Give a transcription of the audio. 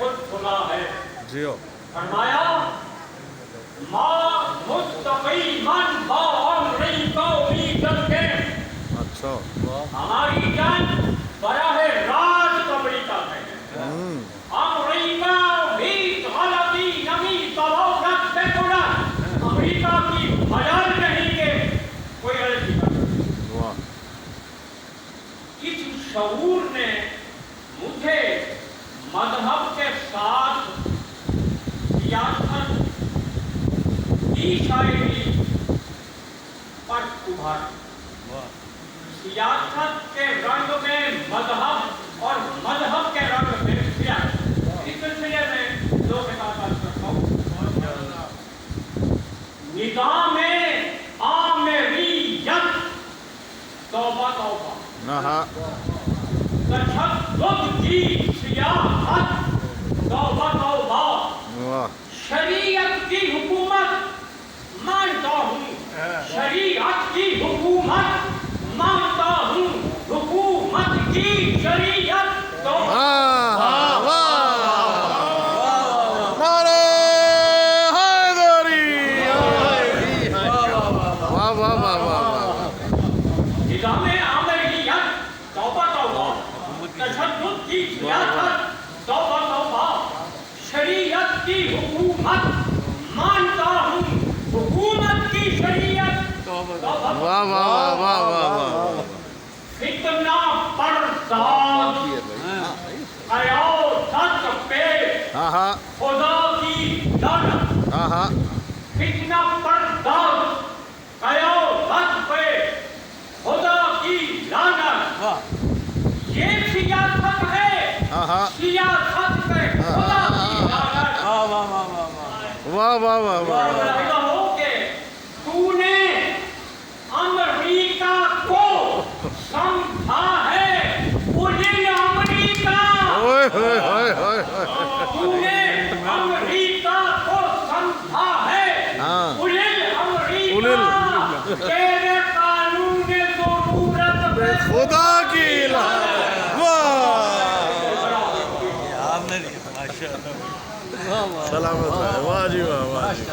خود سنا ہے. جیو فرمایا ما مستقیماً با امریکا امیدن کے. اچھا ہماری جان براہ راست امریکہ ہے. امریکہ بھی غلطی نمی تواؤنت بے کنن. امریکہ کی مجال نہیں کہ کوئی غلطی کرے. واہ اس شعور نے مجھے مذہب کے ساتھ سیاست کی شاعری پر ابھارا. سیاست کے رنگ میں مذہب اور مذہب کے رنگ میں سیاست. اس سلسلے میں دو کتابیں کرتا ہوں. نظام آمریت توبہ توبہ. تشدد کی سیاست توبہ توبہ. واہ شریعت کی حکومت مانتا ہوں. شریعت کی حکومت مانتا ہوں. حکومت کی شریعت توبہ. نعرہ حیدری. واہ واہ واہ واہ. نظام آمریت توبہ توبہ. تشدد کی سیاست توبہ توبہ. شریعت کی حکومت مانتا ہوں. حکومت کی شریعت توبہ توبہ. واہ واہ واہ واہ واہ. فتنہ پرداز قیادت پہ ہاں خدا کی لعنت. ہاں فتنہ پرداز قیادت پہ خدا کی لعنت. یہ سیاست ہے. ہاں سیاست پہ خدا کی لعنت. واہ واہ واہ واہ. کہتا ہو کہ تو نے امریکہ کو سمجھا ہے. اجل امریکہ. اوئے ہوئے ہوئے ہوئے. تو نے امریکہ کو سمجھا ہے. ہاں. اجل امریکہ. اجل. تیرے قانون ضرورت پہ خدا کی لعنت. واہ سلامت ہے. واہ جی واہ واہ جی.